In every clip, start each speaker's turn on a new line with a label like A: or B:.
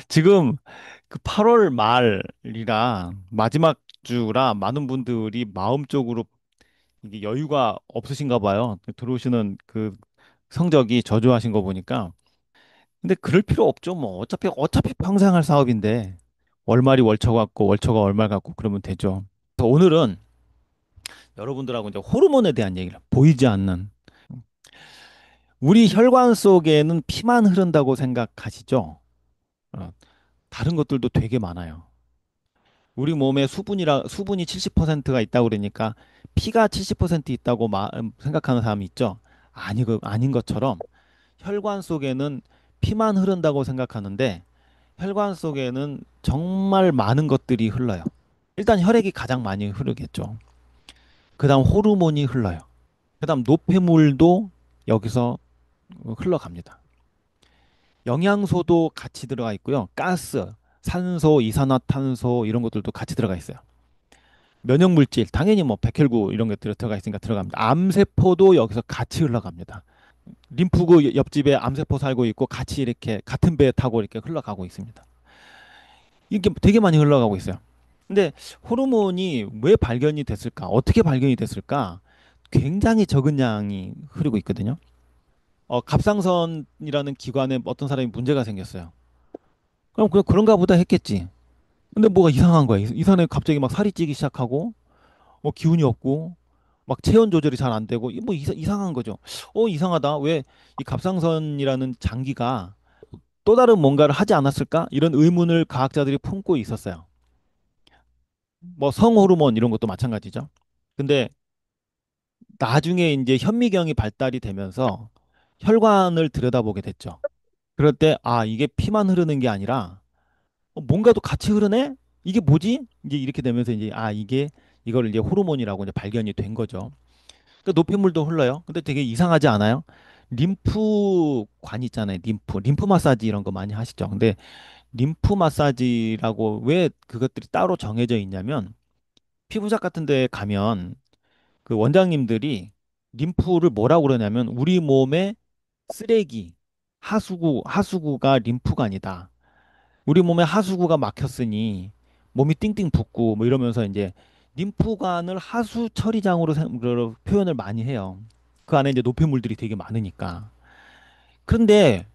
A: 지금 그 8월 말이라 마지막 주라 많은 분들이 마음적으로 이게 여유가 없으신가 봐요. 들어오시는 그 성적이 저조하신 거 보니까. 근데 그럴 필요 없죠. 뭐 어차피 평생 할 사업인데 월말이 월초 같고 월초가 월말 같고 그러면 되죠. 그래서 오늘은 여러분들하고 이제 호르몬에 대한 얘기를 보이지 않는 우리 혈관 속에는 피만 흐른다고 생각하시죠? 어, 다른 것들도 되게 많아요. 우리 몸에 수분이 70%가 있다고 그러니까 피가 70% 있다고 생각하는 사람이 있죠. 아닌 것처럼 혈관 속에는 피만 흐른다고 생각하는데 혈관 속에는 정말 많은 것들이 흘러요. 일단 혈액이 가장 많이 흐르겠죠. 그다음 호르몬이 흘러요. 그다음 노폐물도 여기서 흘러갑니다. 영양소도 같이 들어가 있고요. 가스, 산소, 이산화탄소 이런 것들도 같이 들어가 있어요. 면역 물질 당연히 뭐 백혈구 이런 것들이 들어가 있으니까 들어갑니다. 암세포도 여기서 같이 흘러갑니다. 림프구 옆집에 암세포 살고 있고 같이 이렇게 같은 배에 타고 이렇게 흘러가고 있습니다. 이게 되게 많이 흘러가고 있어요. 근데 호르몬이 왜 발견이 됐을까? 어떻게 발견이 됐을까? 굉장히 적은 양이 흐르고 있거든요. 갑상선이라는 기관에 어떤 사람이 문제가 생겼어요. 그럼 그냥 그런가 보다 했겠지. 근데 뭐가 이상한 거야. 이산에 갑자기 막 살이 찌기 시작하고 뭐 기운이 없고 막 체온 조절이 잘 안 되고 뭐 이상한 거죠. 이상하다. 왜 이 갑상선이라는 장기가 또 다른 뭔가를 하지 않았을까? 이런 의문을 과학자들이 품고 있었어요. 뭐 성호르몬 이런 것도 마찬가지죠. 근데 나중에 이제 현미경이 발달이 되면서 혈관을 들여다보게 됐죠. 그럴 때 이게 피만 흐르는 게 아니라 뭔가도 같이 흐르네? 이게 뭐지? 이제 이렇게 되면서 이제 이게 이걸 이제 호르몬이라고 이제 발견이 된 거죠. 그 노폐물도 흘러요. 근데 되게 이상하지 않아요? 림프관 있잖아요. 림프 마사지 이런 거 많이 하시죠. 근데 림프 마사지라고 왜 그것들이 따로 정해져 있냐면 피부작 같은 데 가면 그 원장님들이 림프를 뭐라고 그러냐면 우리 몸의 쓰레기, 하수구가 림프관이다. 우리 몸에 하수구가 막혔으니 몸이 띵띵 붓고 뭐 이러면서 이제 림프관을 하수 처리장으로 표현을 많이 해요. 그 안에 이제 노폐물들이 되게 많으니까. 그런데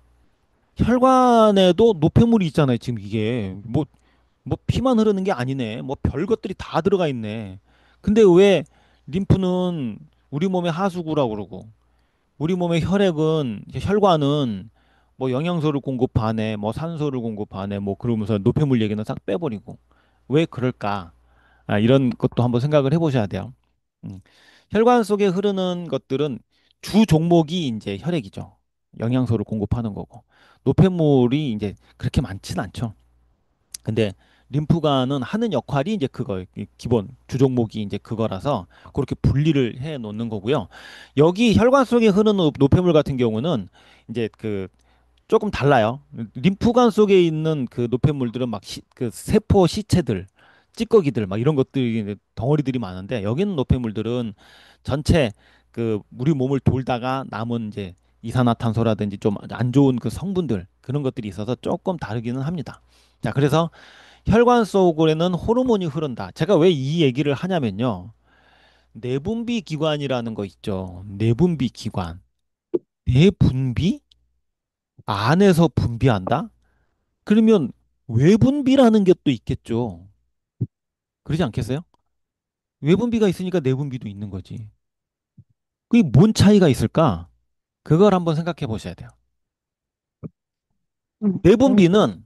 A: 혈관에도 노폐물이 있잖아요. 지금 이게 뭐 피만 흐르는 게 아니네. 뭐 별 것들이 다 들어가 있네. 근데 왜 림프는 우리 몸의 하수구라고 그러고 우리 몸의 혈관은 뭐 영양소를 공급하네, 뭐 산소를 공급하네, 뭐 그러면서 노폐물 얘기는 싹 빼버리고 왜 그럴까? 이런 것도 한번 생각을 해보셔야 돼요. 음. 혈관 속에 흐르는 것들은 주 종목이 이제 혈액이죠. 영양소를 공급하는 거고 노폐물이 이제 그렇게 많진 않죠. 근데 림프관은 하는 역할이 이제 그거 기본 주종목이 이제 그거라서 그렇게 분리를 해 놓는 거고요. 여기 혈관 속에 흐르는 노폐물 같은 경우는 이제 그 조금 달라요. 림프관 속에 있는 그 노폐물들은 그 세포 시체들, 찌꺼기들 막 이런 것들이 덩어리들이 많은데 여기는 노폐물들은 전체 그 우리 몸을 돌다가 남은 이제 이산화탄소라든지 좀 안 좋은 그 성분들 그런 것들이 있어서 조금 다르기는 합니다. 자, 그래서 혈관 속에는 호르몬이 흐른다. 제가 왜 이 얘기를 하냐면요. 내분비 기관이라는 거 있죠. 내분비 기관. 내분비? 안에서 분비한다? 그러면 외분비라는 게 또 있겠죠. 그러지 않겠어요? 외분비가 있으니까 내분비도 있는 거지. 그게 뭔 차이가 있을까? 그걸 한번 생각해 보셔야 돼요. 내분비는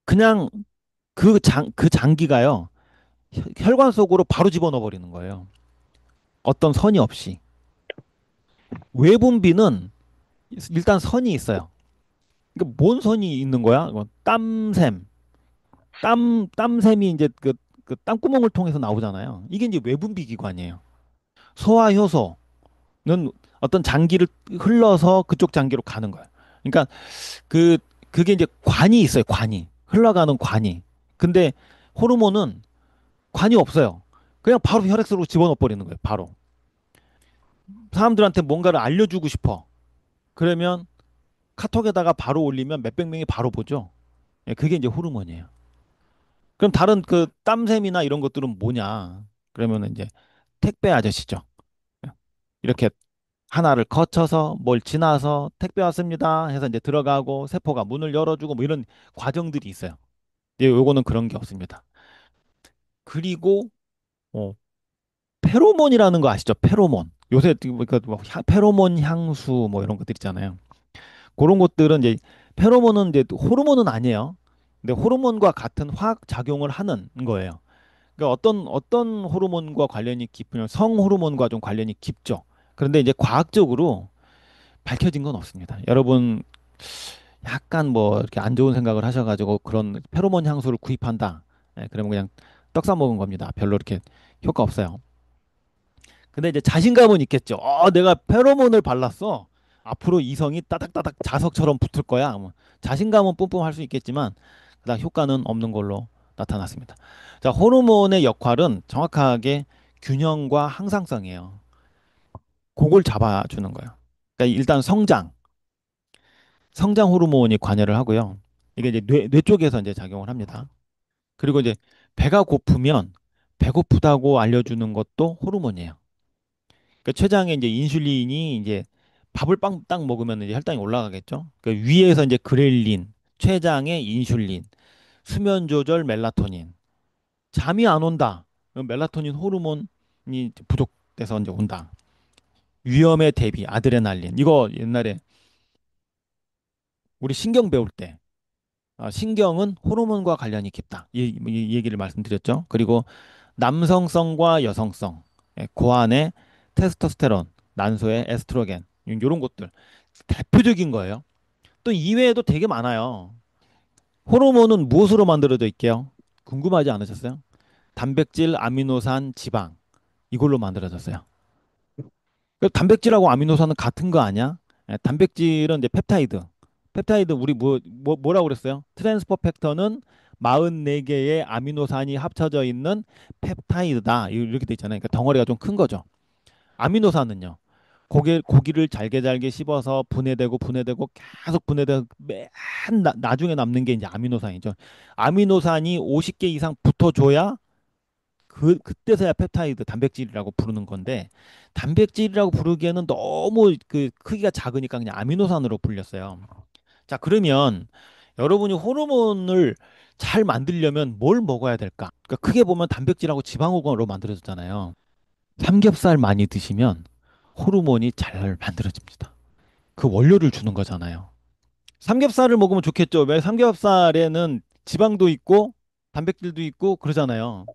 A: 그냥 그 장기가요. 혈관 속으로 바로 집어넣어 버리는 거예요. 어떤 선이 없이. 외분비는 일단 선이 있어요. 그러니까 뭔 선이 있는 거야? 땀샘. 땀샘이 이제 그 땀구멍을 통해서 나오잖아요. 이게 이제 외분비 기관이에요. 소화효소는 어떤 장기를 흘러서 그쪽 장기로 가는 거예요. 그러니까 그, 그게 이제 관이 있어요. 관이. 흘러가는 관이. 근데 호르몬은 관이 없어요. 그냥 바로 혈액 속으로 집어넣어 버리는 거예요. 바로. 사람들한테 뭔가를 알려주고 싶어. 그러면 카톡에다가 바로 올리면 몇백 명이 바로 보죠. 예, 그게 이제 호르몬이에요. 그럼 다른 그 땀샘이나 이런 것들은 뭐냐? 그러면은 이제 택배 아저씨죠. 예. 이렇게 하나를 거쳐서 뭘 지나서 택배 왔습니다 해서 이제 들어가고 세포가 문을 열어주고 뭐 이런 과정들이 있어요. 이제 요거는 그런 게 없습니다. 그리고 어, 페로몬이라는 거 아시죠? 페로몬. 요새 페로몬 향수 뭐 이런 것들 있잖아요. 그런 것들은 이제 페로몬은 이제 호르몬은 아니에요. 근데 호르몬과 같은 화학 작용을 하는 거예요. 그러니까 어떤 호르몬과 관련이 깊으면 성 호르몬과 좀 관련이 깊죠. 그런데 이제 과학적으로 밝혀진 건 없습니다. 여러분 약간 뭐 이렇게 안 좋은 생각을 하셔가지고 그런 페로몬 향수를 구입한다. 예, 그러면 그냥 떡 사 먹은 겁니다. 별로 이렇게 효과 없어요. 근데 이제 자신감은 있겠죠. 내가 페로몬을 발랐어. 앞으로 이성이 따닥따닥 자석처럼 붙을 거야. 뭐 자신감은 뿜뿜할 수 있겠지만 그다음 효과는 없는 걸로 나타났습니다. 자, 호르몬의 역할은 정확하게 균형과 항상성이에요. 그걸 잡아주는 거예요. 그러니까 일단 성장 호르몬이 관여를 하고요. 이게 이제 뇌 쪽에서 이제 작용을 합니다. 그리고 이제 배가 고프면 배고프다고 알려주는 것도 호르몬이에요. 그러니까 췌장에 이제 인슐린이 이제 밥을 빵 딱 먹으면 이제 혈당이 올라가겠죠. 그 위에서 이제 그렐린, 췌장에 인슐린, 수면 조절 멜라토닌. 잠이 안 온다. 그럼 멜라토닌 호르몬이 부족돼서 이제 온다. 위험에 대비 아드레날린. 이거 옛날에 우리 신경 배울 때 신경은 호르몬과 관련이 깊다. 이 얘기를 말씀드렸죠. 그리고 남성성과 여성성, 고안의 테스토스테론, 난소의 에스트로겐, 이런 것들 대표적인 거예요. 또 이외에도 되게 많아요. 호르몬은 무엇으로 만들어져 있게요? 궁금하지 않으셨어요? 단백질, 아미노산, 지방 이걸로 만들어졌어요. 그 단백질하고 아미노산은 같은 거 아니야? 단백질은 이제 펩타이드. 펩타이드 우리 뭐라고 그랬어요? 트랜스포 팩터는 44개의 아미노산이 합쳐져 있는 펩타이드다. 이렇게 돼 있잖아요. 그러니까 덩어리가 좀 큰 거죠. 아미노산은요. 고기를 잘게 잘게 씹어서 분해되고 계속 분해되고 맨 나중에 남는 게 이제 아미노산이죠. 아미노산이 50개 이상 붙어줘야 그때서야 펩타이드 단백질이라고 부르는 건데 단백질이라고 부르기에는 너무 그 크기가 작으니까 그냥 아미노산으로 불렸어요. 자, 그러면 여러분이 호르몬을 잘 만들려면 뭘 먹어야 될까? 그러니까 크게 보면 단백질하고 지방으로 만들어졌잖아요. 삼겹살 많이 드시면 호르몬이 잘 만들어집니다. 그 원료를 주는 거잖아요. 삼겹살을 먹으면 좋겠죠. 왜 삼겹살에는 지방도 있고 단백질도 있고 그러잖아요.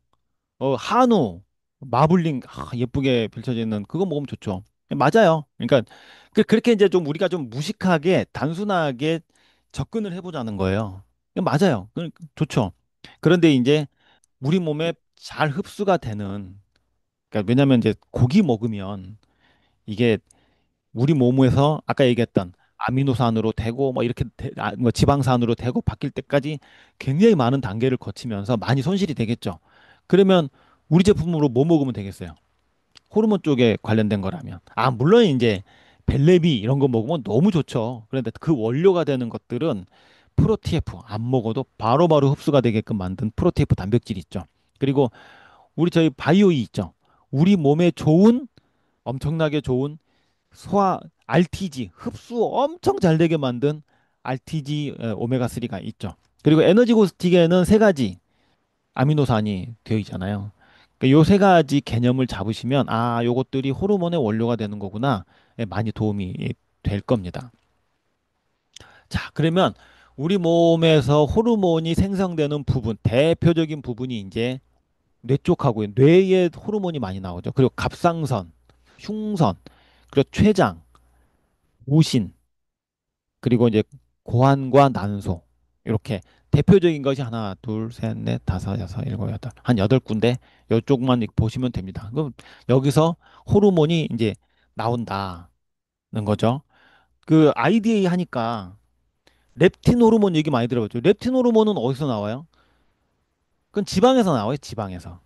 A: 한우, 마블링 예쁘게 펼쳐져 있는 그거 먹으면 좋죠. 맞아요. 그러니까 그렇게 이제 좀 우리가 좀 무식하게 단순하게 접근을 해보자는 거예요. 맞아요. 좋죠. 그런데 이제 우리 몸에 잘 흡수가 되는 그러니까 왜냐면 이제 고기 먹으면 이게 우리 몸에서 아까 얘기했던 아미노산으로 되고 뭐 이렇게 뭐 지방산으로 되고 바뀔 때까지 굉장히 많은 단계를 거치면서 많이 손실이 되겠죠. 그러면 우리 제품으로 뭐 먹으면 되겠어요? 호르몬 쪽에 관련된 거라면. 물론 이제 벨레비 이런 거 먹으면 너무 좋죠. 그런데 그 원료가 되는 것들은 프로티에프 안 먹어도 바로바로 흡수가 되게끔 만든 프로티에프 단백질이 있죠. 그리고 우리 저희 바이오이 있죠. 우리 몸에 좋은 엄청나게 좋은 소화 RTG 흡수 엄청 잘 되게 만든 RTG 오메가3가 있죠. 그리고 에너지 고스틱에는 세 가지 아미노산이 되어 있잖아요. 그러니까 요세 가지 개념을 잡으시면 요것들이 호르몬의 원료가 되는 거구나. 많이 도움이 될 겁니다. 자, 그러면 우리 몸에서 호르몬이 생성되는 부분, 대표적인 부분이 이제 뇌 쪽하고 뇌에 호르몬이 많이 나오죠. 그리고 갑상선, 흉선, 그리고 췌장, 무신, 그리고 이제 고환과 난소 이렇게 대표적인 것이 하나, 둘, 셋, 넷, 다섯, 여섯, 일곱, 여덟 한 여덟 군데 이쪽만 보시면 됩니다. 그럼 여기서 호르몬이 이제 나온다는 거죠. 그 IDA 하니까 렙틴 호르몬 얘기 많이 들어봤죠. 렙틴 호르몬은 어디서 나와요? 그건 지방에서 나와요. 지방에서.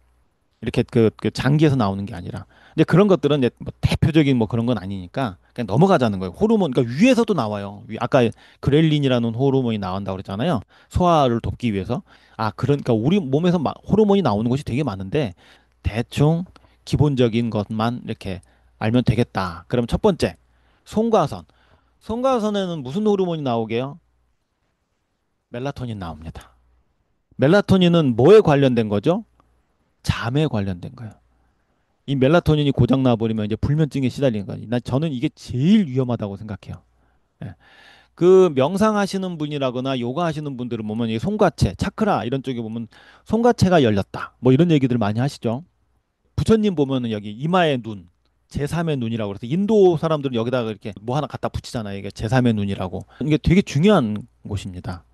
A: 이렇게 그 장기에서 나오는 게 아니라 이제 그런 것들은 이제 뭐 대표적인 뭐 그런 건 아니니까 그러니까 그냥 넘어가자는 거예요. 호르몬, 그러니까 위에서도 나와요. 아까 그렐린이라는 호르몬이 나온다고 그랬잖아요. 소화를 돕기 위해서. 아, 그러니까 우리 몸에서 호르몬이 나오는 것이 되게 많은데 대충 기본적인 것만 이렇게 알면 되겠다. 그럼 첫 번째, 송과선. 송과선에는 무슨 호르몬이 나오게요? 멜라토닌 나옵니다. 멜라토닌은 뭐에 관련된 거죠? 잠에 관련된 거예요. 이 멜라토닌이 고장 나버리면 이제 불면증에 시달리는 거예요. 저는 이게 제일 위험하다고 생각해요. 예. 그 명상하시는 분이라거나 요가 하시는 분들은 보면 이 송과체, 차크라 이런 쪽에 보면 송과체가 열렸다. 뭐 이런 얘기들 많이 하시죠. 부처님 보면은 여기 이마의 눈, 제3의 눈이라고 그래서 인도 사람들은 여기다가 이렇게 뭐 하나 갖다 붙이잖아요. 이게 제3의 눈이라고. 이게 되게 중요한 곳입니다.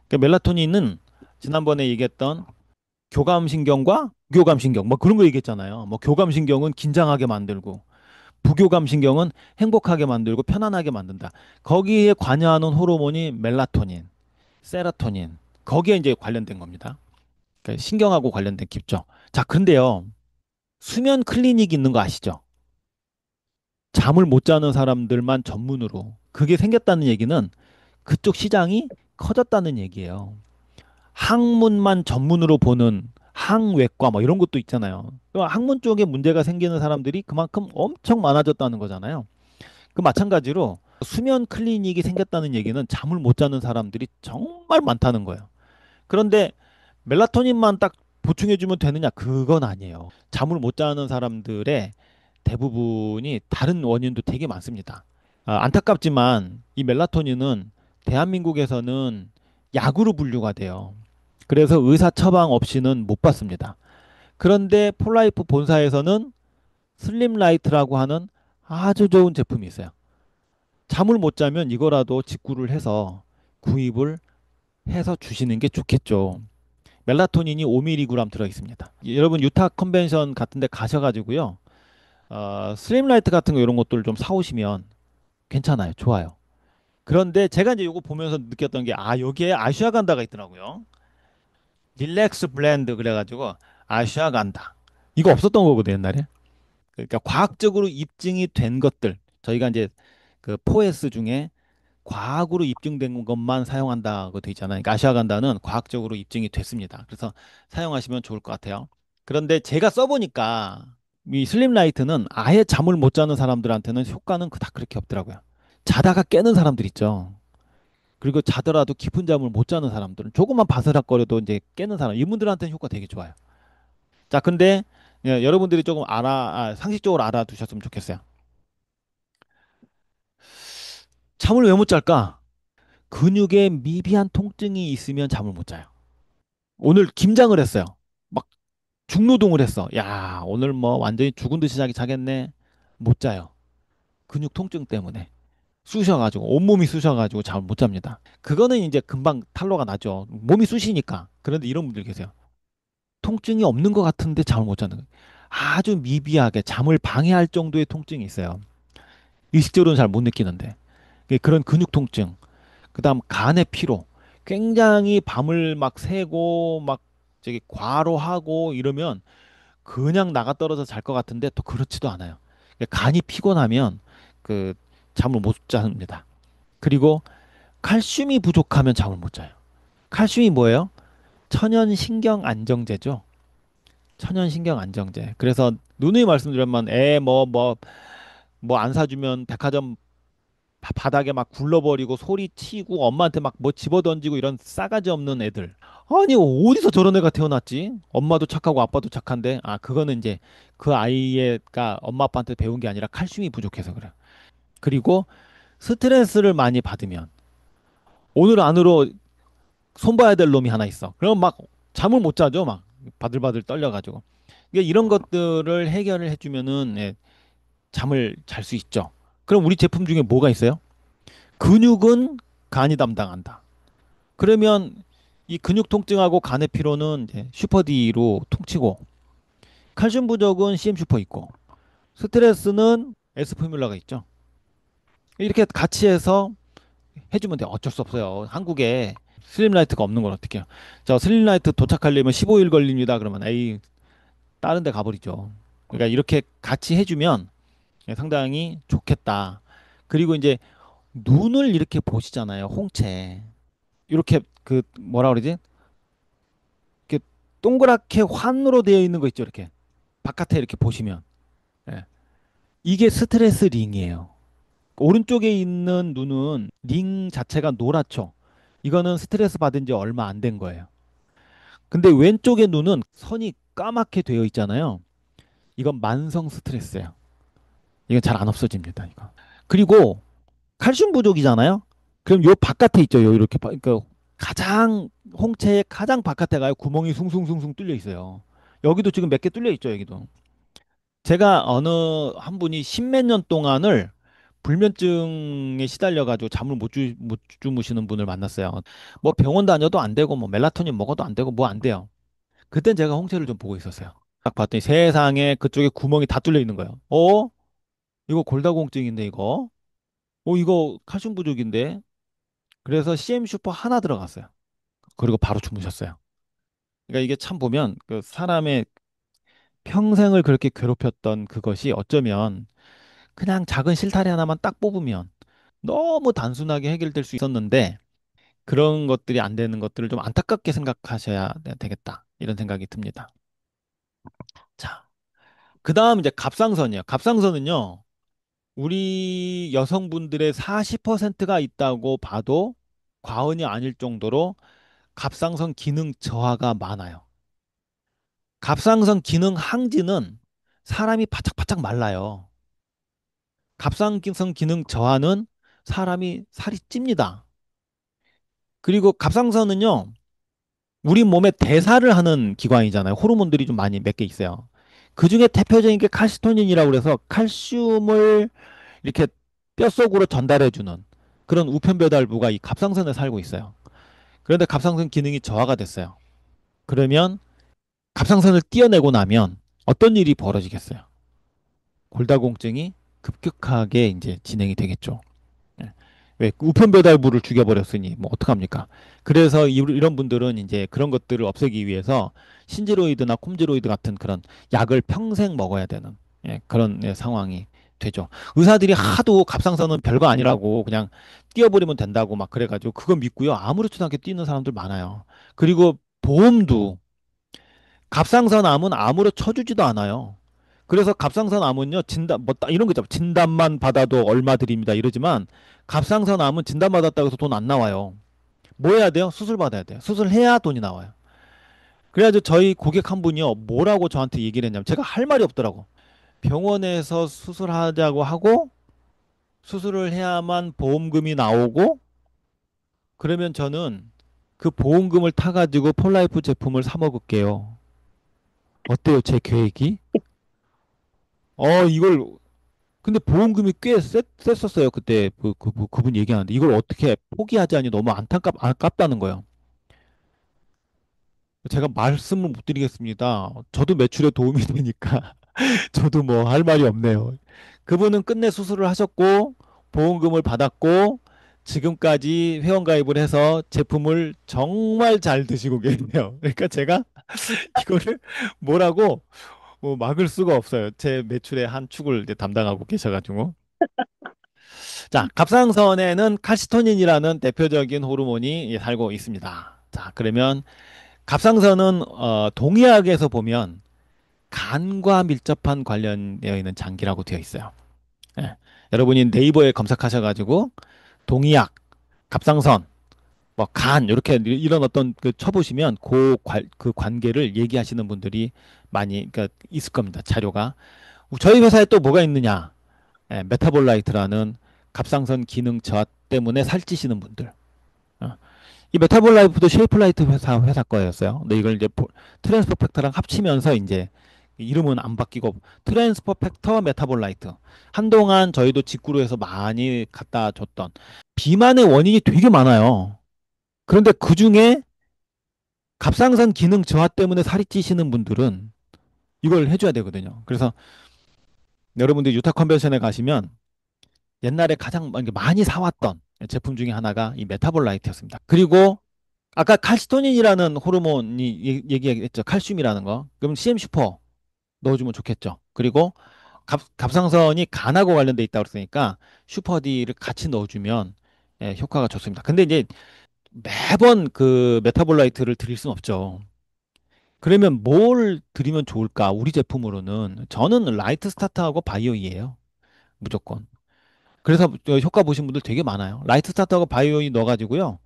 A: 그러니까 멜라토닌은 지난번에 얘기했던 교감신경과 부교감신경 뭐 그런 거 얘기했잖아요. 뭐 교감신경은 긴장하게 만들고 부교감신경은 행복하게 만들고 편안하게 만든다. 거기에 관여하는 호르몬이 멜라토닌, 세라토닌 거기에 이제 관련된 겁니다. 그러니까 신경하고 관련된 깊죠. 자, 그런데요. 수면 클리닉 있는 거 아시죠? 잠을 못 자는 사람들만 전문으로 그게 생겼다는 얘기는 그쪽 시장이 커졌다는 얘기예요. 학문만 전문으로 보는 항외과 뭐 이런 것도 있잖아요. 학문 쪽에 문제가 생기는 사람들이 그만큼 엄청 많아졌다는 거잖아요. 그 마찬가지로 수면 클리닉이 생겼다는 얘기는 잠을 못 자는 사람들이 정말 많다는 거예요. 그런데 멜라토닌만 딱 보충해주면 되느냐? 그건 아니에요. 잠을 못 자는 사람들의 대부분이 다른 원인도 되게 많습니다. 안타깝지만 이 멜라토닌은 대한민국에서는 약으로 분류가 돼요. 그래서 의사 처방 없이는 못 받습니다. 그런데 폴라이프 본사에서는 슬림라이트라고 하는 아주 좋은 제품이 있어요. 잠을 못 자면 이거라도 직구를 해서 구입을 해서 주시는 게 좋겠죠. 멜라토닌이 5mg 들어 있습니다. 여러분 유타 컨벤션 같은 데 가셔가지고요. 슬림라이트 같은 거 이런 것들 좀 사오시면 괜찮아요. 좋아요. 그런데 제가 이제 이거 보면서 느꼈던 게 여기에 아슈아간다가 있더라고요. 릴렉스 블렌드 그래가지고 아슈아간다. 이거 없었던 거거든요, 옛날에. 그러니까 과학적으로 입증이 된 것들. 저희가 이제 그 4S 중에 과학으로 입증된 것만 사용한다고 돼 있잖아요. 그러니까 아슈아간다는 과학적으로 입증이 됐습니다. 그래서 사용하시면 좋을 것 같아요. 그런데 제가 써보니까 이 슬림라이트는 아예 잠을 못 자는 사람들한테는 효과는 그닥 그렇게 없더라고요. 자다가 깨는 사람들 있죠. 그리고 자더라도 깊은 잠을 못 자는 사람들은 조금만 바스락거려도 이제 깨는 사람, 이분들한테는 효과 되게 좋아요. 자, 근데 여러분들이 조금 상식적으로 알아두셨으면 좋겠어요. 잠을 왜 못 잘까? 근육에 미비한 통증이 있으면 잠을 못 자요. 오늘 김장을 했어요. 막 중노동을 했어. 야, 오늘 뭐 완전히 죽은 듯이 자겠네. 못 자요. 근육 통증 때문에. 쑤셔가지고 온몸이 쑤셔가지고 잠을 못 잡니다. 그거는 이제 금방 탈로가 나죠. 몸이 쑤시니까. 그런데 이런 분들 계세요. 통증이 없는 것 같은데 잠을 못 자는 거예요. 아주 미비하게 잠을 방해할 정도의 통증이 있어요. 의식적으로는 잘 못 느끼는데. 그런 근육 통증, 그다음 간의 피로, 굉장히 밤을 막 새고 막 저기 과로하고 이러면 그냥 나가 떨어져 잘 것 같은데 또 그렇지도 않아요. 간이 피곤하면 그 잠을 못 잡니다. 그리고 칼슘이 부족하면 잠을 못 자요. 칼슘이 뭐예요? 천연신경 안정제죠. 천연신경 안정제. 그래서 누누이 말씀드렸지만 애 뭐 안 사주면 백화점 바닥에 막 굴러버리고 소리치고 엄마한테 막 뭐 집어던지고 이런 싸가지 없는 애들. 아니 어디서 저런 애가 태어났지? 엄마도 착하고 아빠도 착한데 그거는 이제 그 아이가 엄마 아빠한테 배운 게 아니라 칼슘이 부족해서 그래. 그리고 스트레스를 많이 받으면 오늘 안으로 손봐야 될 놈이 하나 있어. 그럼 막 잠을 못 자죠. 막 바들바들 떨려가지고. 이런 것들을 해결을 해주면은 잠을 잘 수 있죠. 그럼 우리 제품 중에 뭐가 있어요? 근육은 간이 담당한다. 그러면 이 근육 통증하고 간의 피로는 이제 슈퍼디로 통치고 칼슘 부족은 CM 슈퍼 있고 스트레스는 S 포뮬러가 있죠. 이렇게 같이 해서 해주면 돼요. 어쩔 수 없어요. 한국에 슬림라이트가 없는 걸 어떻게 해요? 저 슬림라이트 도착하려면 15일 걸립니다. 그러면 에이 다른 데 가버리죠. 그러니까 이렇게 같이 해주면 상당히 좋겠다. 그리고 이제 눈을 이렇게 보시잖아요. 홍채. 이렇게 그 뭐라 그러지? 이렇게 동그랗게 환으로 되어 있는 거 있죠. 이렇게 바깥에 이렇게 보시면. 예. 이게 스트레스 링이에요. 오른쪽에 있는 눈은 링 자체가 노랗죠. 이거는 스트레스 받은 지 얼마 안 된 거예요. 근데 왼쪽의 눈은 선이 까맣게 되어 있잖아요. 이건 만성 스트레스예요. 이건 잘 안 없어집니다, 이거. 그리고 칼슘 부족이잖아요. 그럼 요 바깥에 있죠. 요 이렇게 그러니까 가장 홍채의 가장 바깥에 가요. 구멍이 숭숭숭숭 뚫려 있어요. 여기도 지금 몇 개 뚫려 있죠, 여기도. 제가 어느 한 분이 십몇 년 동안을 불면증에 시달려가지고 잠을 못 주무시는 분을 만났어요. 뭐 병원 다녀도 안 되고, 뭐 멜라토닌 먹어도 안 되고, 뭐 안 돼요. 그땐 제가 홍채를 좀 보고 있었어요. 딱 봤더니 세상에 그쪽에 구멍이 다 뚫려 있는 거예요. 이거 골다공증인데, 이거. 이거 칼슘 부족인데. 그래서 CM 슈퍼 하나 들어갔어요. 그리고 바로 주무셨어요. 그러니까 이게 참 보면 그 사람의 평생을 그렇게 괴롭혔던 그것이 어쩌면 그냥 작은 실타래 하나만 딱 뽑으면 너무 단순하게 해결될 수 있었는데 그런 것들이 안 되는 것들을 좀 안타깝게 생각하셔야 되겠다. 이런 생각이 듭니다. 자, 그 다음 이제 갑상선이요. 갑상선은요, 우리 여성분들의 40%가 있다고 봐도 과언이 아닐 정도로 갑상선 기능 저하가 많아요. 갑상선 기능 항진은 사람이 바짝바짝 말라요. 갑상선 기능 저하는 사람이 살이 찝니다. 그리고 갑상선은요, 우리 몸에 대사를 하는 기관이잖아요. 호르몬들이 좀 많이 몇 개 있어요. 그 중에 대표적인 게 칼시토닌이라고 그래서 칼슘을 이렇게 뼛속으로 전달해주는 그런 우편배달부가 이 갑상선에 살고 있어요. 그런데 갑상선 기능이 저하가 됐어요. 그러면 갑상선을 떼어내고 나면 어떤 일이 벌어지겠어요? 골다공증이 급격하게 이제 진행이 되겠죠. 예. 왜 우편배달부를 죽여버렸으니 뭐 어떡합니까? 그래서 이런 분들은 이제 그런 것들을 없애기 위해서 신지로이드나 콤지로이드 같은 그런 약을 평생 먹어야 되는 그런 상황이 되죠. 의사들이 하도 갑상선은 별거 아니라고 그냥 띄어버리면 된다고 막 그래가지고 그거 믿고요. 아무렇지도 않게 뛰는 사람들 많아요. 그리고 보험도 갑상선 암은 암으로 쳐주지도 않아요. 그래서 갑상선 암은요, 진단, 뭐, 이런 거 있잖아요. 진단만 받아도 얼마 드립니다. 이러지만, 갑상선 암은 진단 받았다고 해서 돈 안 나와요. 뭐 해야 돼요? 수술 받아야 돼요. 수술해야 돈이 나와요. 그래가지고 저희 고객 한 분이요, 뭐라고 저한테 얘기를 했냐면, 제가 할 말이 없더라고. 병원에서 수술하자고 하고, 수술을 해야만 보험금이 나오고, 그러면 저는 그 보험금을 타가지고 폴라이프 제품을 사 먹을게요. 어때요, 제 계획이? 이걸 근데 보험금이 꽤 셌었어요. 그때 그분 얘기하는데 이걸 어떻게 포기하자니 너무 아깝다는 거예요. 제가 말씀을 못 드리겠습니다. 저도 매출에 도움이 되니까 저도 뭐 할 말이 없네요. 그분은 끝내 수술을 하셨고 보험금을 받았고 지금까지 회원가입을 해서 제품을 정말 잘 드시고 계세요. 그러니까 제가 이거를 뭐라고 뭐 막을 수가 없어요. 제 매출의 한 축을 이제 담당하고 계셔가지고. 자, 갑상선에는 칼시토닌이라는 대표적인 호르몬이 살고 있습니다. 자, 그러면 갑상선은 동의학에서 보면 간과 밀접한 관련되어 있는 장기라고 되어 있어요. 예. 여러분이 네이버에 검색하셔가지고 동의학, 갑상선, 뭐 간 이렇게 이런 어떤 그 쳐보시면 그 관계를 얘기하시는 분들이 많이 그러니까 있을 겁니다. 자료가. 저희 회사에 또 뭐가 있느냐? 메타볼라이트라는 갑상선 기능 저하 때문에 살찌시는 분들. 어. 이 메타볼라이트도 쉐이플라이트 회사 거였어요. 근데 이걸 이제 트랜스퍼 팩터랑 합치면서 이제 이름은 안 바뀌고 트랜스퍼 팩터 메타볼라이트. 한동안 저희도 직구로 해서 많이 갖다 줬던 비만의 원인이 되게 많아요. 그런데 그 중에 갑상선 기능 저하 때문에 살이 찌시는 분들은 이걸 해줘야 되거든요. 그래서 여러분들 유타 컨벤션에 가시면 옛날에 가장 많이 사왔던 제품 중에 하나가 이 메타볼라이트였습니다. 그리고 아까 칼시토닌이라는 호르몬이 얘기했죠. 칼슘이라는 거. 그럼 CM 슈퍼 넣어주면 좋겠죠. 그리고 갑상선이 간하고 관련돼 있다고 그랬으니까 슈퍼디를 같이 넣어주면 효과가 좋습니다. 근데 이제 매번 그 메타볼라이트를 드릴 순 없죠. 그러면 뭘 드리면 좋을까? 우리 제품으로는 저는 라이트 스타트하고 바이오이예요. 무조건. 그래서 효과 보신 분들 되게 많아요. 라이트 스타트하고 바이오이 넣어가지고요.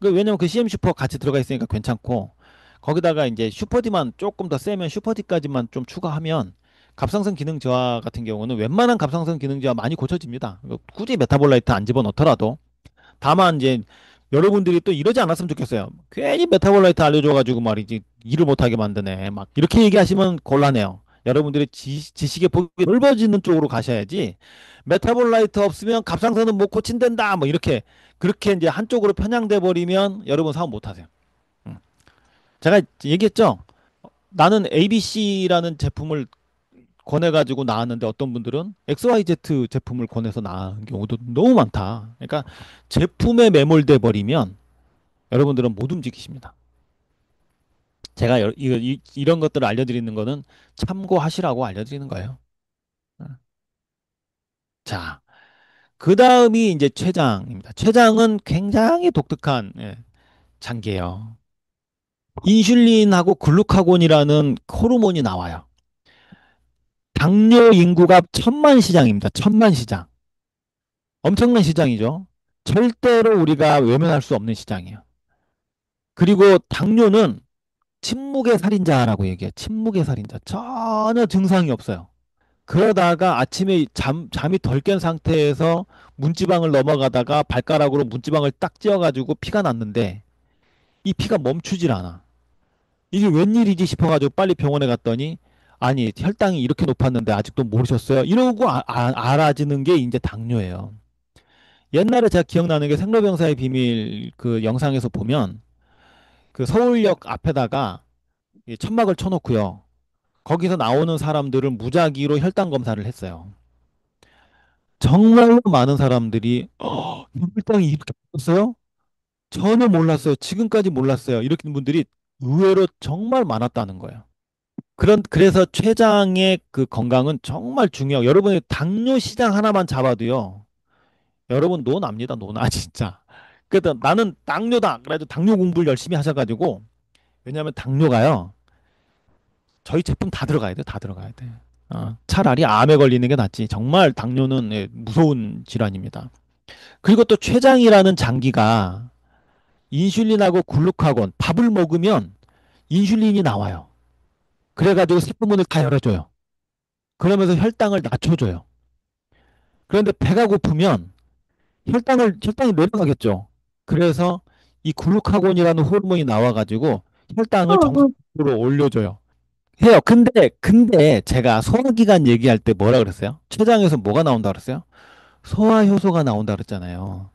A: 왜냐면 그 CM 슈퍼 같이 들어가 있으니까 괜찮고 거기다가 이제 슈퍼디만 조금 더 세면 슈퍼디까지만 좀 추가하면 갑상선 기능 저하 같은 경우는 웬만한 갑상선 기능 저하 많이 고쳐집니다. 굳이 메타볼라이트 안 집어넣더라도 다만 이제 여러분들이 또 이러지 않았으면 좋겠어요. 괜히 메타볼라이트 알려줘가지고 말이지 일을 못하게 만드네. 막 이렇게 얘기하시면 곤란해요. 여러분들이 지식의 폭이 넓어지는 쪽으로 가셔야지. 메타볼라이트 없으면 갑상선은 못 고친댄다. 뭐 이렇게 그렇게 이제 한쪽으로 편향돼 버리면 여러분 사업 못 하세요. 음. 제가 얘기했죠. 나는 ABC라는 제품을 권해가지고 나왔는데 어떤 분들은 XYZ 제품을 권해서 나온 경우도 너무 많다. 그러니까 제품에 매몰돼 버리면 여러분들은 못 움직이십니다. 제가 이런 것들을 알려드리는 거는 참고하시라고 알려드리는 거예요. 자, 그 다음이 이제 췌장입니다. 췌장은 굉장히 독특한 장기예요. 인슐린하고 글루카곤이라는 호르몬이 나와요. 당뇨 인구가 천만 시장입니다. 천만 시장. 엄청난 시장이죠. 절대로 우리가 외면할 수 없는 시장이에요. 그리고 당뇨는 침묵의 살인자라고 얘기해요. 침묵의 살인자. 전혀 증상이 없어요. 그러다가 아침에 잠이 덜 깬 상태에서 문지방을 넘어가다가 발가락으로 문지방을 딱 찧어가지고 피가 났는데 이 피가 멈추질 않아. 이게 웬일이지 싶어가지고 빨리 병원에 갔더니 아니 혈당이 이렇게 높았는데 아직도 모르셨어요? 이러고 알아지는 게 이제 당뇨예요. 옛날에 제가 기억나는 게 생로병사의 비밀 그 영상에서 보면 그 서울역 앞에다가 이 천막을 쳐놓고요. 거기서 나오는 사람들을 무작위로 혈당 검사를 했어요. 정말로 많은 사람들이 혈당이 이렇게 높았어요? 전혀 몰랐어요. 지금까지 몰랐어요. 이렇게 분들이 의외로 정말 많았다는 거예요. 그래서 췌장의 그 건강은 정말 중요해요. 여러분이 당뇨 시장 하나만 잡아도요. 여러분 노납니다. 노나 진짜. 그래도 나는 당뇨다. 그래도 당뇨 공부를 열심히 하셔가지고 왜냐하면 당뇨가요. 저희 제품 다 들어가야 돼. 다 들어가야 돼. 차라리 암에 걸리는 게 낫지. 정말 당뇨는 무서운 질환입니다. 그리고 또 췌장이라는 장기가 인슐린하고 글루카곤 밥을 먹으면 인슐린이 나와요. 그래가지고 세포문을 다 열어줘요. 그러면서 혈당을 낮춰줘요. 그런데 배가 고프면 혈당이 내려가겠죠. 그래서 이 글루카곤이라는 호르몬이 나와가지고 혈당을 정상적으로 올려줘요. 해요. 근데 제가 소화기관 얘기할 때 뭐라 그랬어요? 췌장에서 뭐가 나온다 그랬어요? 소화효소가 나온다 그랬잖아요.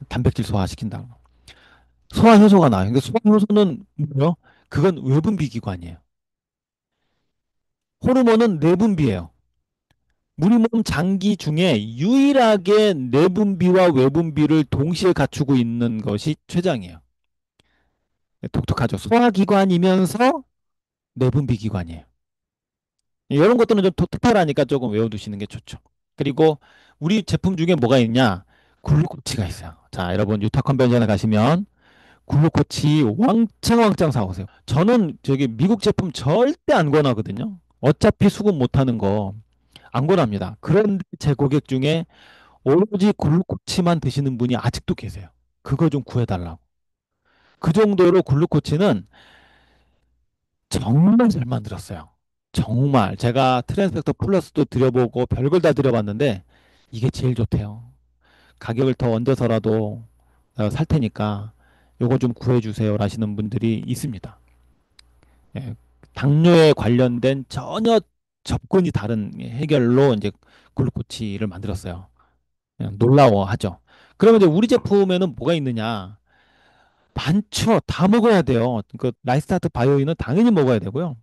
A: 단백질 소화시킨다고. 소화효소가 나와요. 근데 소화효소는 뭐요? 그건 외분비 기관이에요. 호르몬은 내분비예요. 우리 몸 장기 중에 유일하게 내분비와 외분비를 동시에 갖추고 있는 것이 췌장이에요. 독특하죠. 소화기관이면서 내분비 기관이에요. 이런 것들은 좀 특별하니까 조금 외워두시는 게 좋죠. 그리고 우리 제품 중에 뭐가 있냐? 글루코치가 있어요. 자, 여러분 유타 컨벤션에 가시면 글루코치 왕창 사오세요. 저는 저기 미국 제품 절대 안 권하거든요. 어차피 수급 못하는 거 안 권합니다. 그런데 제 고객 중에 오로지 글루코치만 드시는 분이 아직도 계세요. 그거 좀 구해달라고. 그 정도로 글루코치는 정말 잘 만들었어요. 정말 제가 트랜스펙터 플러스도 드려보고 별걸 다 드려봤는데 이게 제일 좋대요. 가격을 더 얹어서라도 살 테니까 요거 좀 구해주세요 라시는 분들이 있습니다. 예, 당뇨에 관련된 전혀 접근이 다른 해결로 이제 글루코치를 만들었어요. 그냥 놀라워하죠. 그러면 이제 우리 제품에는 뭐가 있느냐? 많죠. 다 먹어야 돼요. 그 라이스타트 바이오인은 당연히 먹어야 되고요.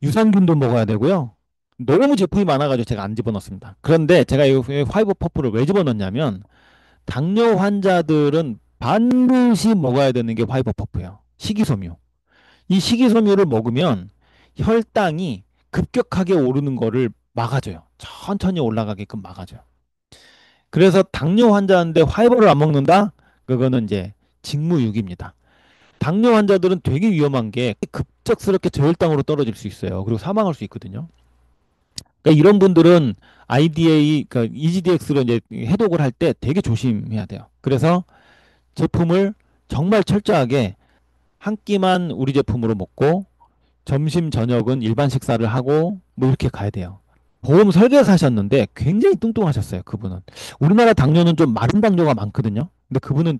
A: 유산균도 먹어야 되고요. 너무 제품이 많아가지고 제가 안 집어넣습니다. 그런데 제가 이 화이브 퍼플을 왜 집어넣냐면 당뇨 환자들은 반드시 먹어야 되는 게 화이브 퍼프예요. 식이섬유. 이 식이섬유를 먹으면 혈당이 급격하게 오르는 거를 막아줘요. 천천히 올라가게끔 막아줘요. 그래서 당뇨 환자인데 화이버를 안 먹는다? 그거는 이제 직무유기입니다. 당뇨 환자들은 되게 위험한 게 급작스럽게 저혈당으로 떨어질 수 있어요. 그리고 사망할 수 있거든요. 그러니까 이런 분들은 IDA, 그러니까 EGDX로 이제 해독을 할 때 되게 조심해야 돼요. 그래서 제품을 정말 철저하게 한 끼만 우리 제품으로 먹고 점심 저녁은 일반 식사를 하고 뭐 이렇게 가야 돼요. 보험 설계사 하셨는데 굉장히 뚱뚱하셨어요. 그분은. 우리나라 당뇨는 좀 마른 당뇨가 많거든요. 근데 그분은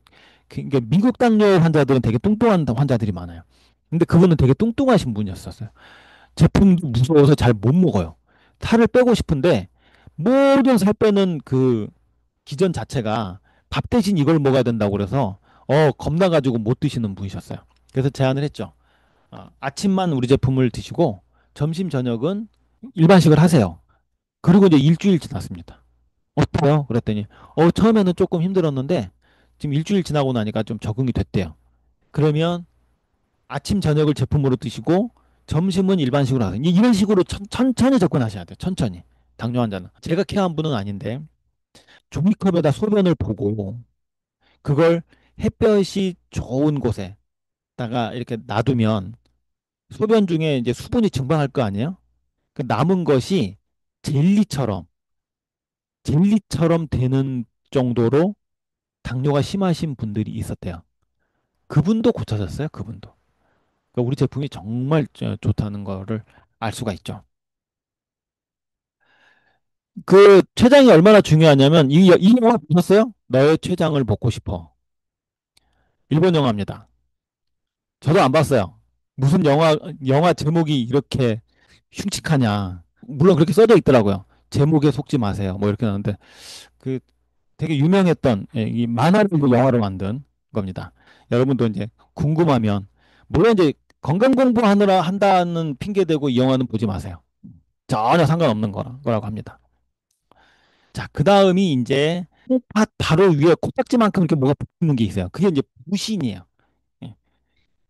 A: 그러니까 미국 당뇨 환자들은 되게 뚱뚱한 환자들이 많아요. 근데 그분은 되게 뚱뚱하신 분이었었어요. 제품도 무서워서 잘 못 먹어요. 살을 빼고 싶은데 모든 살 빼는 그 기전 자체가 밥 대신 이걸 먹어야 된다고 그래서 겁나가지고 못 드시는 분이셨어요. 그래서 제안을 했죠. 아침만 우리 제품을 드시고 점심 저녁은 일반식을 하세요. 그리고 이제 일주일 지났습니다. 어때요? 그랬더니 처음에는 조금 힘들었는데 지금 일주일 지나고 나니까 좀 적응이 됐대요. 그러면 아침 저녁을 제품으로 드시고 점심은 일반식으로 하세요. 이런 식으로 천천히 접근하셔야 돼요. 천천히. 당뇨 환자는. 제가 케어한 분은 아닌데 종이컵에다 소변을 보고 그걸 햇볕이 좋은 곳에다가 이렇게 놔두면 소변 중에 이제 수분이 증발할 거 아니에요? 그 남은 것이 젤리처럼 젤리처럼 되는 정도로 당뇨가 심하신 분들이 있었대요. 그분도 고쳐졌어요. 그분도. 그러니까 우리 제품이 정말 좋다는 거를 알 수가 있죠. 그 췌장이 얼마나 중요하냐면 이 영화 보셨어요? 너의 췌장을 먹고 싶어. 일본 영화입니다. 저도 안 봤어요. 무슨 영화 제목이 이렇게 흉측하냐. 물론 그렇게 써져 있더라고요. 제목에 속지 마세요. 뭐 이렇게 나오는데 그 되게 유명했던 이 만화를 이제 영화로 만든 겁니다. 여러분도 이제 궁금하면 물론 이제 건강 공부하느라 한다는 핑계 대고 이 영화는 보지 마세요. 전혀 상관없는 거라고 합니다. 자, 그 다음이 이제 콩팥 바로 위에 코딱지만큼 이렇게 뭐가 붙는 게 있어요. 그게 이제 부신이에요. 예.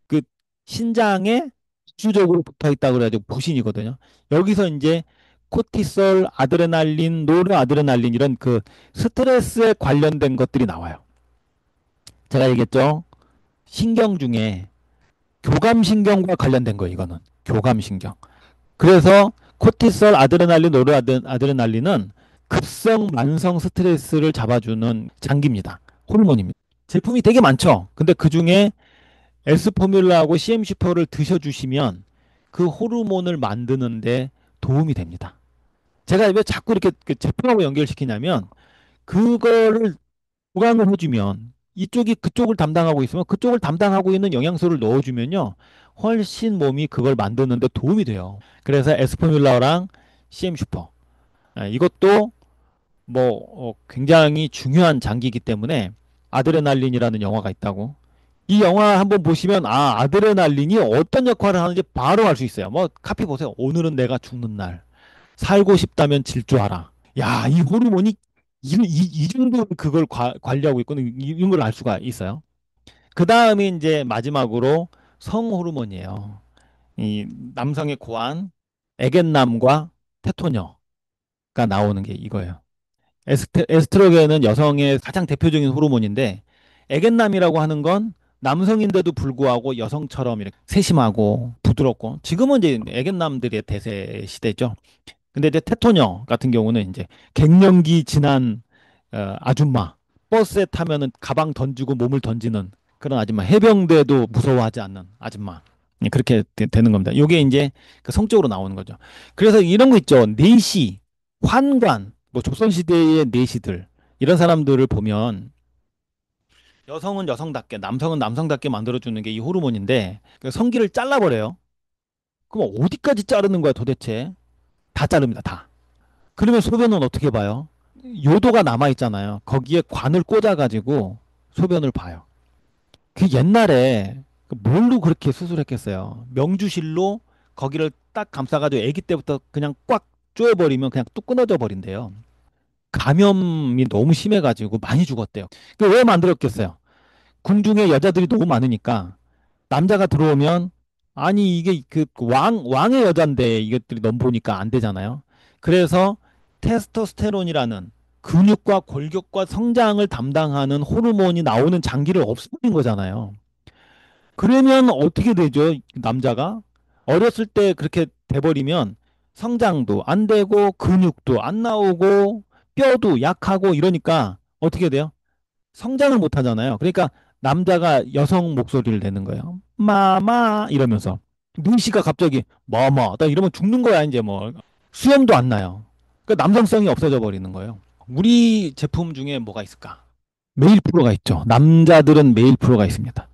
A: 그 신장에 주적으로 붙어 있다 그래가지고 부신이거든요. 여기서 이제 코티솔, 아드레날린, 노르아드레날린 이런 그 스트레스에 관련된 것들이 나와요. 제가 얘기했죠. 신경 중에 교감신경과 관련된 거예요, 이거는. 교감신경. 그래서 코티솔, 아드레날린, 노르아드레날린은 급성, 만성 스트레스를 잡아주는 장기입니다. 호르몬입니다. 제품이 되게 많죠. 근데 그 중에 에스포뮬라하고 CM 슈퍼를 드셔주시면 그 호르몬을 만드는데 도움이 됩니다. 제가 왜 자꾸 이렇게 그 제품하고 연결시키냐면 그거를 보강을 해주면 이쪽이 그쪽을 담당하고 있으면 그쪽을 담당하고 있는 영양소를 넣어주면요. 훨씬 몸이 그걸 만드는데 도움이 돼요. 그래서 에스포뮬라랑 CM 슈퍼. 이것도 뭐 굉장히 중요한 장기이기 때문에 아드레날린이라는 영화가 있다고. 이 영화 한번 보시면 아드레날린이 어떤 역할을 하는지 바로 알 수 있어요. 뭐 카피 보세요. 오늘은 내가 죽는 날. 살고 싶다면 질주하라. 야, 이 호르몬이 이 정도 그걸 관리하고 있거든. 이런 걸 알 수가 있어요. 그 다음에 이제 마지막으로 성 호르몬이에요. 이 남성의 고안, 에겐남과 테토녀가 나오는 게 이거예요. 에스트로겐은 여성의 가장 대표적인 호르몬인데 에겐남이라고 하는 건 남성인데도 불구하고 여성처럼 이렇게 세심하고 부드럽고 지금은 이제 에겐남들의 대세 시대죠. 근데 이제 테토녀 같은 경우는 이제 갱년기 지난 아줌마 버스에 타면은 가방 던지고 몸을 던지는 그런 아줌마 해병대도 무서워하지 않는 아줌마 그렇게 되는 겁니다. 이게 이제 그 성적으로 나오는 거죠. 그래서 이런 거 있죠. 내시, 환관, 뭐 조선시대의 내시들 이런 사람들을 보면 여성은 여성답게 남성은 남성답게 만들어주는 게 이 호르몬인데 그 성기를 잘라버려요. 그럼 어디까지 자르는 거야 도대체? 다 자릅니다. 다. 그러면 소변은 어떻게 봐요? 요도가 남아 있잖아요. 거기에 관을 꽂아가지고 소변을 봐요. 그 옛날에 그 뭘로 그렇게 수술했겠어요? 명주실로 거기를 딱 감싸가지고 아기 때부터 그냥 꽉 조여버리면 그냥 뚝 끊어져 버린대요. 감염이 너무 심해가지고 많이 죽었대요. 그 왜 만들었겠어요? 궁중에 여자들이 너무 많으니까 남자가 들어오면 아니 이게 그 왕의 여잔데 이것들이 너무 보니까 안 되잖아요. 그래서 테스토스테론이라는 근육과 골격과 성장을 담당하는 호르몬이 나오는 장기를 없애버린 거잖아요. 그러면 어떻게 되죠? 남자가 어렸을 때 그렇게 돼버리면 성장도 안 되고 근육도 안 나오고 뼈도 약하고 이러니까 어떻게 돼요? 성장을 못 하잖아요. 그러니까 남자가 여성 목소리를 내는 거예요. 마마 이러면서 눈씨가 갑자기 마마 딱 이러면 죽는 거야 이제 뭐 수염도 안 나요. 그러니까 남성성이 없어져 버리는 거예요. 우리 제품 중에 뭐가 있을까? 메일 프로가 있죠. 남자들은 메일 프로가 있습니다.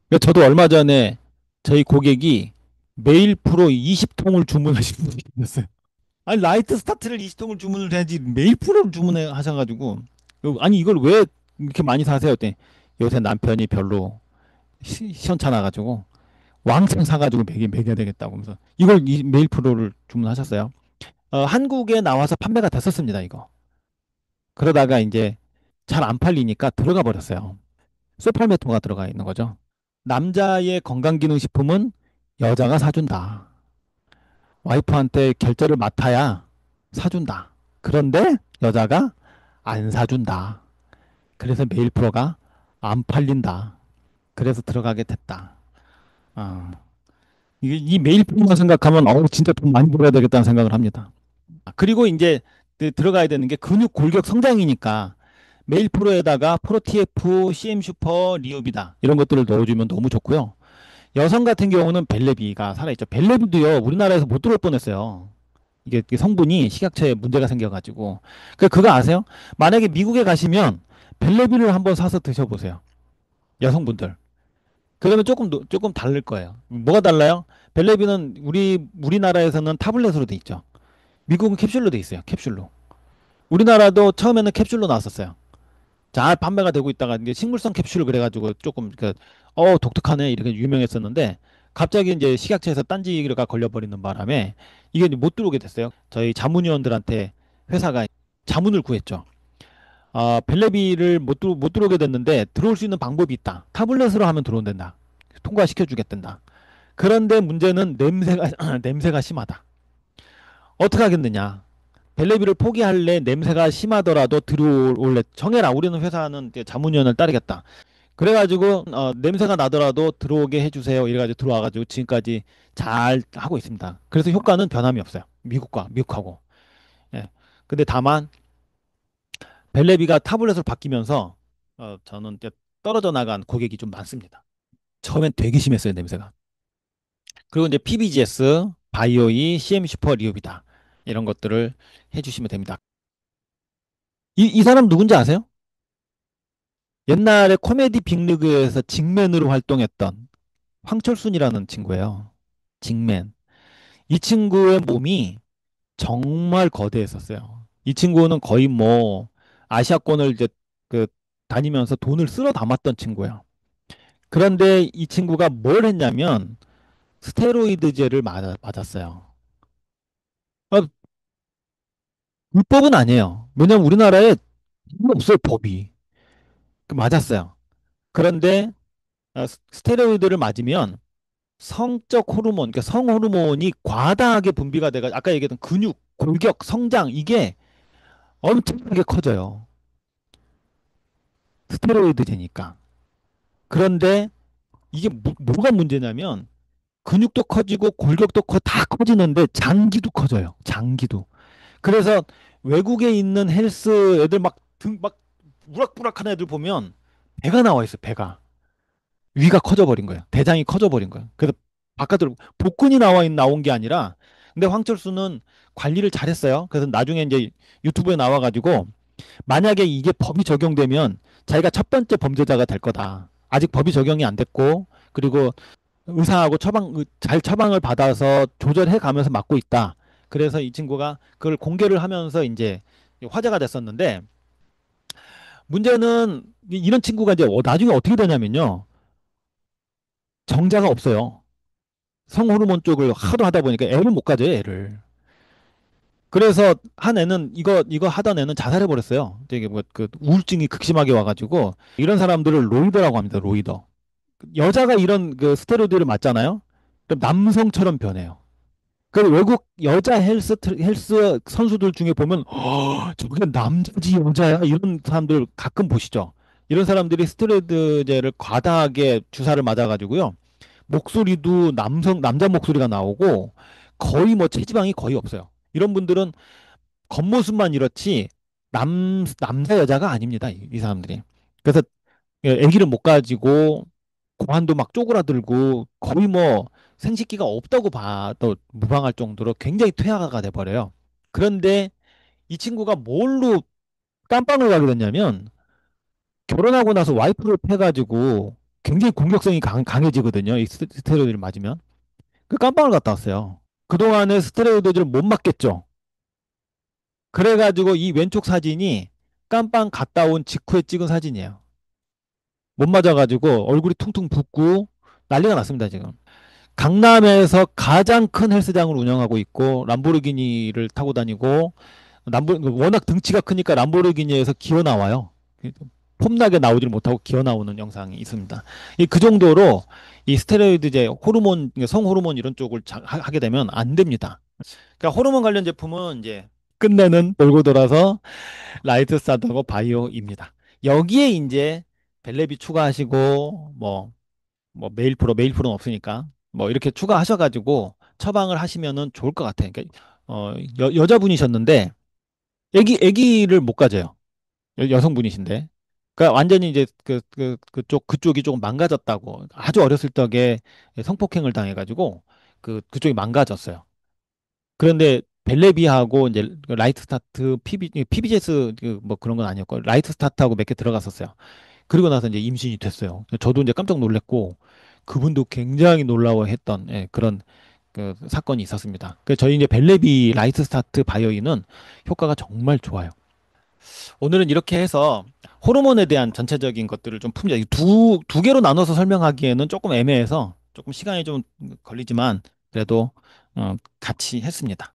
A: 그러니까 저도 얼마 전에 저희 고객이 메일 프로 20통을 주문하신 분이 있었어요. 아니 라이트 스타트를 20통을 주문을 해야지 메일 프로를 주문해 하셔가지고 아니 이걸 왜 이렇게 많이 사세요? 했더니 요새 남편이 별로 시원찮아가지고 왕창 사가지고 먹여야 되겠다고 하면서 이걸 메일 프로를 주문하셨어요. 한국에 나와서 판매가 됐었습니다, 이거. 그러다가 이제 잘 안 팔리니까 들어가 버렸어요. 소팔메토가 들어가 있는 거죠. 남자의 건강기능식품은 여자가 사준다. 와이프한테 결제를 맡아야 사준다. 그런데 여자가 안 사준다. 그래서 메일 프로가 안 팔린다. 그래서 들어가게 됐다. 아, 이 메일 프로만 생각하면 진짜 돈 많이 벌어야 되겠다는 생각을 합니다. 그리고 이제 들어가야 되는 게 근육 골격 성장이니까 메일 프로에다가 프로티에프, CM 슈퍼, 리오비다 이런 것들을 넣어주면 너무 좋고요. 여성 같은 경우는 벨레비가 살아있죠. 벨레비도요 우리나라에서 못 들어올 뻔했어요. 이게 성분이 식약처에 문제가 생겨가지고. 그거 아세요? 만약에 미국에 가시면 벨레비를 한번 사서 드셔보세요. 여성분들. 그러면 조금 다를 거예요. 뭐가 달라요? 벨레비는 우리나라에서는 타블렛으로 돼 있죠. 미국은 캡슐로 돼 있어요. 캡슐로. 우리나라도 처음에는 캡슐로 나왔었어요. 잘 판매가 되고 있다가 이제 식물성 캡슐 그래가지고 조금 독특하네 이렇게 유명했었는데 갑자기 이제 식약처에서 딴지가 걸려버리는 바람에 이게 이제 못 들어오게 됐어요. 저희 자문위원들한테 회사가 자문을 구했죠. 벨레비를 못 들어오게 됐는데 들어올 수 있는 방법이 있다. 타블렛으로 하면 들어온단다. 통과시켜 주겠단다. 그런데 문제는 냄새가 냄새가 심하다. 어떻게 하겠느냐? 벨레비를 포기할래? 냄새가 심하더라도 들어올래? 정해라. 우리는 회사는 이제 자문위원을 따르겠다. 그래가지고 냄새가 나더라도 들어오게 해주세요. 이래가지고 들어와가지고 지금까지 잘 하고 있습니다. 그래서 효과는 변함이 없어요. 미국하고. 예. 근데 다만 벨레비가 타블렛으로 바뀌면서 저는 이제 떨어져 나간 고객이 좀 많습니다. 처음엔 되게 심했어요, 냄새가. 그리고 이제 PBGS, 바이오이, CM 슈퍼 리옵이다. 이런 것들을 해주시면 됩니다. 이 사람 누군지 아세요? 옛날에 코미디 빅리그에서 직맨으로 활동했던 황철순이라는 친구예요. 직맨. 이 친구의 몸이 정말 거대했었어요. 이 친구는 거의 뭐 아시아권을 이제 그 다니면서 돈을 쓸어 담았던 친구예요. 그런데 이 친구가 뭘 했냐면 스테로이드제를 맞았어요. 아, 불법은 아니에요. 왜냐면 우리나라에 없어요, 법이. 맞았어요. 그런데 스테로이드를 맞으면 성적 호르몬, 그러니까 성호르몬이 과다하게 분비가 돼가 아까 얘기했던 근육, 골격, 성장 이게 엄청나게 커져요. 스테로이드제니까. 그런데 이게 뭐가 문제냐면 근육도 커지고 골격도 다 커지는데 장기도 커져요. 장기도. 그래서 외국에 있는 헬스 애들 막 막 우락부락한 애들 보면 배가 나와 있어, 배가. 위가 커져버린 거예요. 대장이 커져버린 거예요. 그래서 바깥으로 복근이 나온 게 아니라 근데 황철수는 관리를 잘했어요. 그래서 나중에 이제 유튜브에 나와가지고 만약에 이게 법이 적용되면 자기가 첫 번째 범죄자가 될 거다. 아직 법이 적용이 안 됐고 그리고 의사하고 잘 처방을 받아서 조절해 가면서 맞고 있다. 그래서 이 친구가 그걸 공개를 하면서 이제 화제가 됐었는데 문제는 이런 친구가 이제 나중에 어떻게 되냐면요. 정자가 없어요. 성호르몬 쪽을 하도 하다 보니까 애를 못 가져요, 애를. 그래서 한 애는 이거 하던 애는 자살해 버렸어요. 되게 뭐 그 우울증이 극심하게 와가지고 이런 사람들을 로이더라고 합니다. 로이더. 여자가 이런 그 스테로이드를 맞잖아요. 그럼 남성처럼 변해요. 그 외국 여자 헬스 선수들 중에 보면 저게 남자지 여자야 이런 사람들 가끔 보시죠. 이런 사람들이 스테로이드제를 과다하게 주사를 맞아가지고요. 목소리도 남자 목소리가 나오고 거의 뭐 체지방이 거의 없어요. 이런 분들은 겉모습만 이렇지 남자 여자가 아닙니다. 이 사람들이. 그래서 아기를 못 가지고 고환도 막 쪼그라들고 거의 뭐 생식기가 없다고 봐도 무방할 정도로 굉장히 퇴화가 돼 버려요. 그런데 이 친구가 뭘로 깜빵을 가게 됐냐면 결혼하고 나서 와이프를 패가지고 굉장히 공격성이 강해지거든요. 이 스테로이드를 맞으면. 그 깜빵을 갔다 왔어요. 그동안에 스테로이드를 못 맞겠죠. 그래가지고 이 왼쪽 사진이 깜빵 갔다 온 직후에 찍은 사진이에요. 못 맞아가지고 얼굴이 퉁퉁 붓고 난리가 났습니다, 지금. 강남에서 가장 큰 헬스장을 운영하고 있고 람보르기니를 타고 다니고 워낙 등치가 크니까 람보르기니에서 기어 나와요. 폼나게 나오질 못하고 기어 나오는 영상이 있습니다. 그 정도로 이 스테로이드제 호르몬 성호르몬 이런 쪽을 하게 되면 안 됩니다. 그러니까 호르몬 관련 제품은 이제 끝내는 돌고 돌아서 라이트 스타트하고 바이오입니다. 여기에 이제 벨레비 추가하시고 뭐 메일 프로는 없으니까 뭐 이렇게 추가하셔가지고 처방을 하시면은 좋을 것 같아요. 그러니까 여자분이셨는데 아기를 못 가져요. 여성분이신데. 그러니까 완전히 이제 그쪽이 조금 망가졌다고 아주 어렸을 적에 성폭행을 당해가지고 그쪽이 망가졌어요. 그런데 벨레비하고 이제 그 라이트 스타트 PBS 뭐 그런 건 아니었고 라이트 스타트하고 몇 개 들어갔었어요. 그리고 나서 이제 임신이 됐어요. 저도 이제 깜짝 놀랐고 그분도 굉장히 놀라워했던 그런 그 사건이 있었습니다. 그래서 저희 이제 벨레비 라이트 스타트 바이오인은 효과가 정말 좋아요. 오늘은 이렇게 해서 호르몬에 대한 전체적인 것들을 좀 품자. 두 개로 나눠서 설명하기에는 조금 애매해서 조금 시간이 좀 걸리지만 그래도 같이 했습니다.